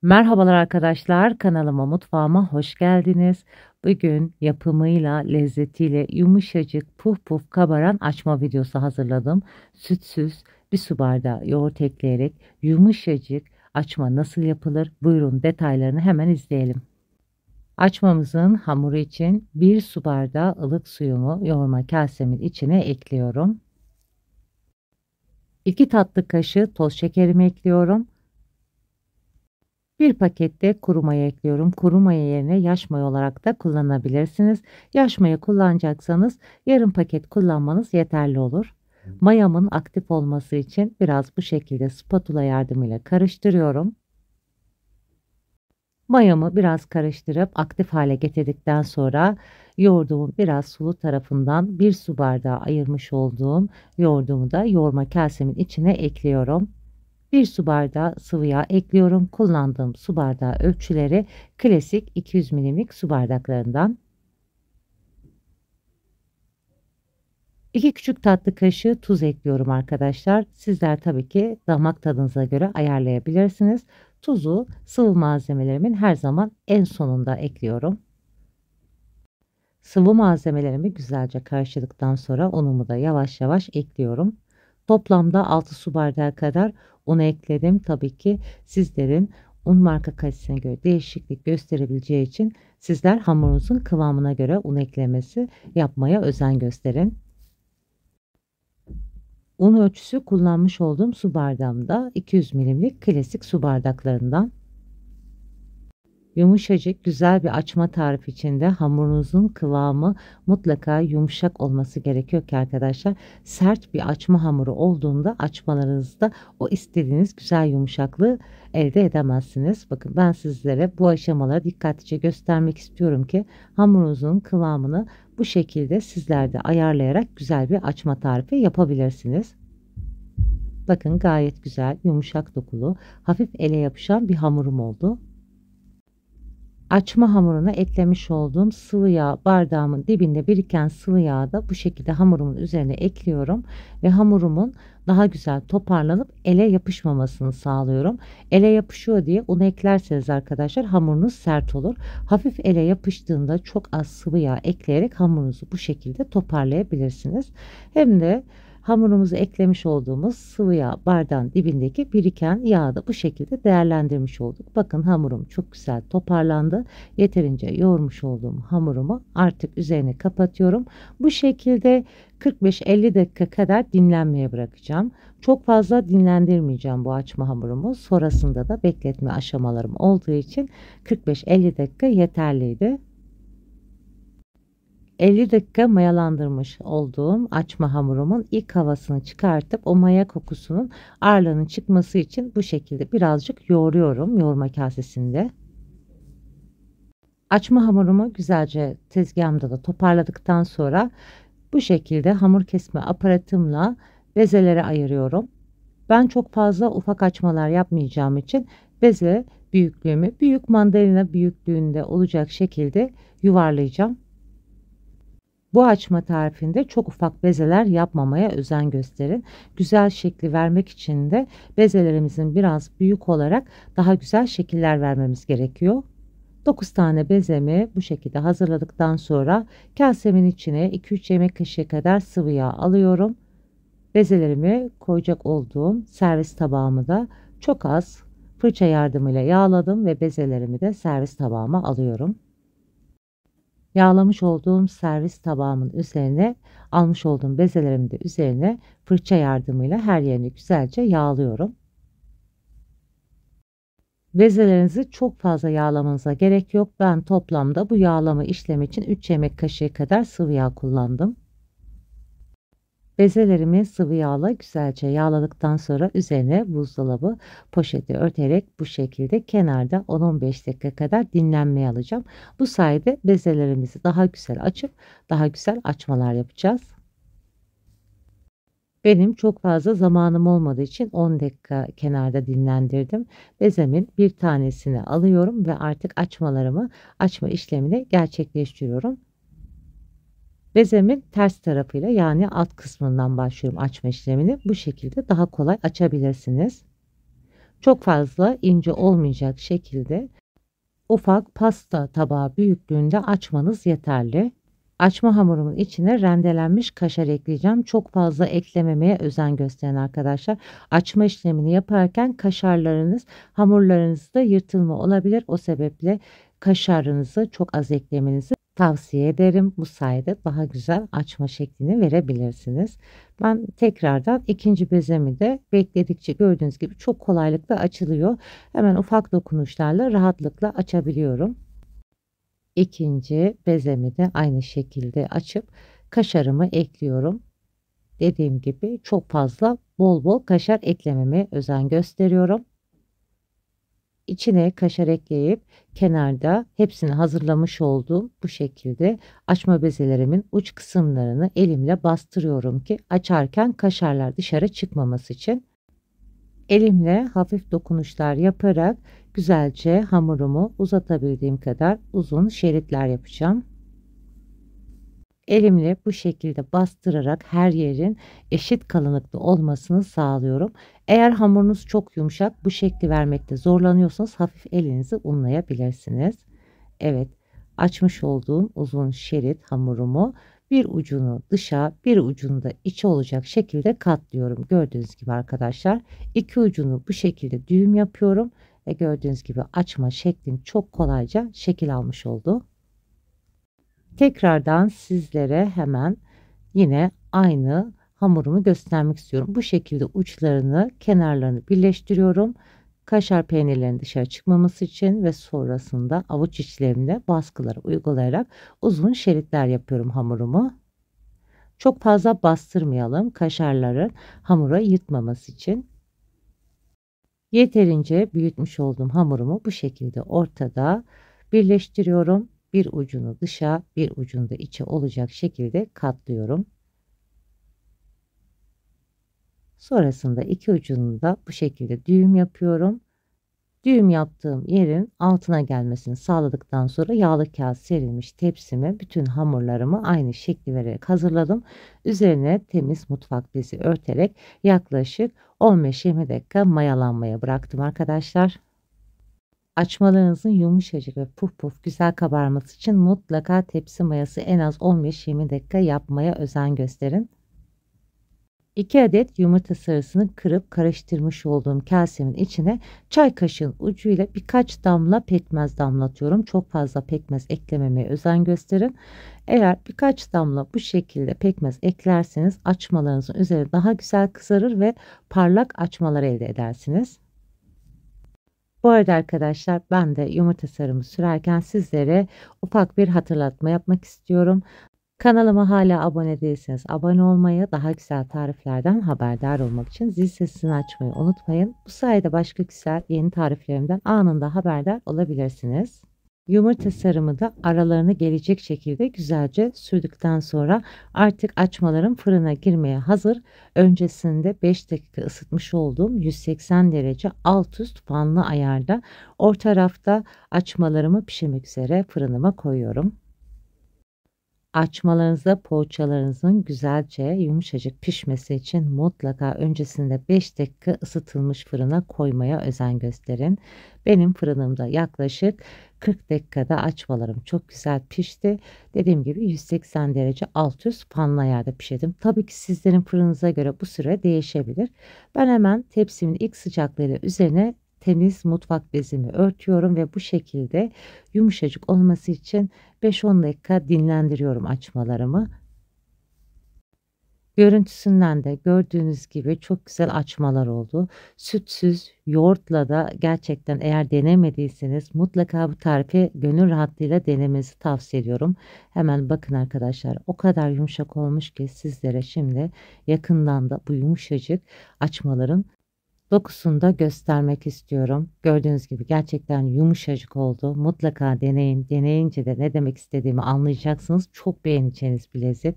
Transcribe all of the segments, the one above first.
Merhabalar arkadaşlar, kanalıma, mutfağıma hoş geldiniz. Bugün yapımıyla, lezzetiyle yumuşacık, puf puf kabaran açma videosu hazırladım. Sütsüz bir su bardağı yoğurt ekleyerek yumuşacık açma nasıl yapılır? Buyurun detaylarını hemen izleyelim. Açmamızın hamuru için 1 su bardağı ılık suyumu yoğurma kasemin içine ekliyorum. 2 tatlı kaşığı toz şekerimi ekliyorum. Bir pakette kuru maya ekliyorum. Kuru maya yerine yaş maya olarak da kullanabilirsiniz. Yaş maya kullanacaksanız yarım paket kullanmanız yeterli olur. Mayamın aktif olması için biraz bu şekilde spatula yardımıyla karıştırıyorum. Mayamı biraz karıştırıp aktif hale getirdikten sonra yoğurdumun biraz sulu tarafından 1 su bardağı ayırmış olduğum yoğurdumu da yoğurma kasemin içine ekliyorum. 1 su bardağı sıvı yağ ekliyorum. Kullandığım su bardağı ölçüleri klasik 200 milimlik su bardaklarından. 2 küçük tatlı kaşığı tuz ekliyorum arkadaşlar. Sizler tabii ki damak tadınıza göre ayarlayabilirsiniz. Tuzu sıvı malzemelerimin her zaman en sonunda ekliyorum. Sıvı malzemelerimi güzelce karıştırdıktan sonra unumu da yavaş yavaş ekliyorum. Toplamda 6 su bardağı kadar un ekledim. Tabii ki sizlerin un marka kalitesine göre değişiklik gösterebileceği için sizler hamurunuzun kıvamına göre un eklemesi yapmaya özen gösterin. Un ölçüsü kullanmış olduğum su bardağımda 200 milimlik klasik su bardaklarından. Yumuşacık güzel bir açma tarifi içinde hamurunuzun kıvamı mutlaka yumuşak olması gerekiyor ki arkadaşlar, sert bir açma hamuru olduğunda açmalarınızda o istediğiniz güzel yumuşaklığı elde edemezsiniz. Bakın ben sizlere bu aşamaları dikkatlice göstermek istiyorum ki hamurunuzun kıvamını bu şekilde sizler de ayarlayarak güzel bir açma tarifi yapabilirsiniz. Bakın gayet güzel, yumuşak dokulu, hafif ele yapışan bir hamurum oldu. Açma hamuruna eklemiş olduğum sıvı yağ bardağımın dibinde biriken sıvı yağı da bu şekilde hamurumun üzerine ekliyorum ve hamurumun daha güzel toparlanıp ele yapışmamasını sağlıyorum. Ele yapışıyor diye unu eklerseniz arkadaşlar hamurunuz sert olur. Hafif ele yapıştığında çok az sıvı yağ ekleyerek hamurunuzu bu şekilde toparlayabilirsiniz. Hem de hamurumuzu eklemiş olduğumuz sıvı yağ bardağın dibindeki biriken yağı da bu şekilde değerlendirmiş olduk. Bakın hamurum çok güzel toparlandı. Yeterince yoğurmuş olduğum hamurumu artık üzerine kapatıyorum. Bu şekilde 45-50 dakika kadar dinlenmeye bırakacağım. Çok fazla dinlendirmeyeceğim bu açma hamurumu. Sonrasında da bekletme aşamalarım olduğu için 45-50 dakika yeterliydi. 50 dakika mayalandırmış olduğum açma hamurumun ilk havasını çıkartıp o maya kokusunun ağırlığının çıkması için bu şekilde birazcık yoğuruyorum yoğurma kasesinde. Açma hamurumu güzelce tezgahımda da toparladıktan sonra bu şekilde hamur kesme aparatımla bezelere ayırıyorum. Ben çok fazla ufak açmalar yapmayacağım için beze büyüklüğümü büyük mandalina büyüklüğünde olacak şekilde yuvarlayacağım. Bu açma tarifinde çok ufak bezeler yapmamaya özen gösterin. Güzel şekli vermek için de bezelerimizin biraz büyük olarak daha güzel şekiller vermemiz gerekiyor. 9 tane bezemi bu şekilde hazırladıktan sonra kasemin içine 2-3 yemek kaşığı kadar sıvı yağ alıyorum. Bezelerimi koyacak olduğum servis tabağımı da çok az fırça yardımıyla yağladım ve bezelerimi de servis tabağıma alıyorum. Yağlamış olduğum servis tabağımın üzerine almış olduğum bezelerimin de üzerine fırça yardımıyla her yerini güzelce yağlıyorum. Bezelerinizi çok fazla yağlamanıza gerek yok. Ben toplamda bu yağlama işlemi için 3 yemek kaşığı kadar sıvı yağ kullandım. Bezelerimi sıvı yağla güzelce yağladıktan sonra üzerine buzdolabı poşeti örterek bu şekilde kenarda 10-15 dakika kadar dinlenmeye alacağım. Bu sayede bezelerimizi daha güzel açıp daha güzel açmalar yapacağız. Benim çok fazla zamanım olmadığı için 10 dakika kenarda dinlendirdim. Bezemin bir tanesini alıyorum ve artık açma işlemini gerçekleştiriyorum. Bezemin ters tarafıyla yani alt kısmından başlıyorum açma işlemini. Bu şekilde daha kolay açabilirsiniz. Çok fazla ince olmayacak şekilde ufak pasta tabağı büyüklüğünde açmanız yeterli. Açma hamurumun içine rendelenmiş kaşar ekleyeceğim. Çok fazla eklememeye özen gösterin arkadaşlar. Açma işlemini yaparken kaşarlarınız hamurlarınızda yırtılma olabilir. O sebeple kaşarınızı çok az eklemenizi tavsiye ederim. Bu sayede daha güzel açma şeklini verebilirsiniz. Ben tekrardan ikinci bezemi de bekledikçe gördüğünüz gibi çok kolaylıkla açılıyor. Hemen ufak dokunuşlarla rahatlıkla açabiliyorum. İkinci bezemi de aynı şekilde açıp kaşarımı ekliyorum. Dediğim gibi çok fazla bol bol kaşar eklememeye özen gösteriyorum. İçine kaşar ekleyip kenarda hepsini hazırlamış olduğum bu şekilde açma bezelerimin uç kısımlarını elimle bastırıyorum ki açarken kaşarlar dışarı çıkmaması için. Elimle hafif dokunuşlar yaparak güzelce hamurumu uzatabildiğim kadar uzun şeritler yapacağım. Elimle bu şekilde bastırarak her yerin eşit kalınlıkta olmasını sağlıyorum. Eğer hamurunuz çok yumuşak, bu şekli vermekte zorlanıyorsanız hafif elinizi unlayabilirsiniz. Evet, açmış olduğum uzun şerit hamurumu bir ucunu dışa, bir ucunu da içe olacak şekilde katlıyorum. Gördüğünüz gibi arkadaşlar, iki ucunu bu şekilde düğüm yapıyorum ve gördüğünüz gibi açma şeklim çok kolayca şekil almış oldu. Tekrardan sizlere hemen yine aynı hamurumu göstermek istiyorum. Bu şekilde uçlarını, kenarlarını birleştiriyorum. Kaşar peynirlerinin dışarı çıkmaması için ve sonrasında avuç içlerinde baskıları uygulayarak uzun şeritler yapıyorum hamurumu. Çok fazla bastırmayalım kaşarların hamura yırtmaması için. Yeterince büyütmüş olduğum hamurumu bu şekilde ortada birleştiriyorum. Bir ucunu dışa, bir ucunu da içe olacak şekilde katlıyorum. Sonrasında iki ucunu da bu şekilde düğüm yapıyorum. Düğüm yaptığım yerin altına gelmesini sağladıktan sonra yağlı kağıt serilmiş tepsime bütün hamurlarımı aynı şekli vererek hazırladım. Üzerine temiz mutfak bezi örterek yaklaşık 15-20 dakika mayalanmaya bıraktım arkadaşlar. Açmalarınızın yumuşacık ve puf puf güzel kabarması için mutlaka tepsi mayası en az 15-20 dakika yapmaya özen gösterin. 2 adet yumurta sarısını kırıp karıştırmış olduğum kasemin içine çay kaşığın ucuyla birkaç damla pekmez damlatıyorum. Çok fazla pekmez eklememeye özen gösterin. Eğer birkaç damla bu şekilde pekmez eklerseniz açmalarınızın üzeri daha güzel kızarır ve parlak açmalar elde edersiniz. Bu arada arkadaşlar ben de yumurta sarımı sürerken sizlere ufak bir hatırlatma yapmak istiyorum. Kanalıma hala abone değilseniz abone olmayı, daha güzel tariflerden haberdar olmak için zil sesini açmayı unutmayın. Bu sayede başka güzel yeni tariflerimden anında haberdar olabilirsiniz. Yumurta sarımı da aralarına gelecek şekilde güzelce sürdükten sonra artık açmalarım fırına girmeye hazır. Öncesinde 5 dakika ısıtmış olduğum 180 derece alt üst fanlı ayarda orta rafta açmalarımı pişirmek üzere fırınıma koyuyorum. Açmalarınızda poğaçalarınızın güzelce yumuşacık pişmesi için mutlaka öncesinde 5 dakika ısıtılmış fırına koymaya özen gösterin. Benim fırınımda yaklaşık 40 dakikada açmalarım çok güzel pişti. Dediğim gibi 180 derece alt üst fanlı ayarda pişirdim. Tabii ki sizlerin fırınıza göre bu süre değişebilir. Ben hemen tepsimin ilk sıcaklığıyla üzerine temiz mutfak bezimi örtüyorum ve bu şekilde yumuşacık olması için 5-10 dakika dinlendiriyorum açmalarımı. Görüntüsünden de gördüğünüz gibi çok güzel açmalar oldu. Sütsüz, yoğurtla da gerçekten eğer denemediyseniz mutlaka bu tarifi gönül rahatlığıyla denemenizi tavsiye ediyorum. Hemen bakın arkadaşlar, o kadar yumuşak olmuş ki sizlere şimdi yakından da bu yumuşacık açmaların dokusunu da göstermek istiyorum. Gördüğünüz gibi gerçekten yumuşacık oldu. Mutlaka deneyin. Deneyince de ne demek istediğimi anlayacaksınız. Çok beğeneceğiniz bir lezzet.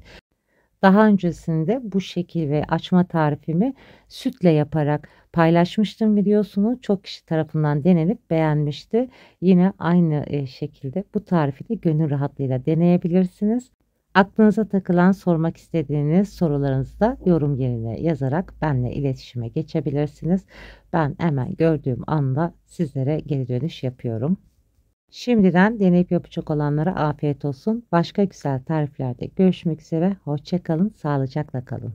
Daha öncesinde bu şekil ve açma tarifimi sütle yaparak paylaşmıştım videosunu. Çok kişi tarafından denenip beğenmişti. Yine aynı şekilde bu tarifi de gönül rahatlığıyla deneyebilirsiniz. Aklınıza takılan, sormak istediğiniz sorularınızı da yorum yerine yazarak benimle iletişime geçebilirsiniz. Ben hemen gördüğüm anda sizlere geri dönüş yapıyorum. Şimdiden deneyip yapacak olanlara afiyet olsun. Başka güzel tariflerde görüşmek üzere. Hoşça kalın, sağlıcakla kalın.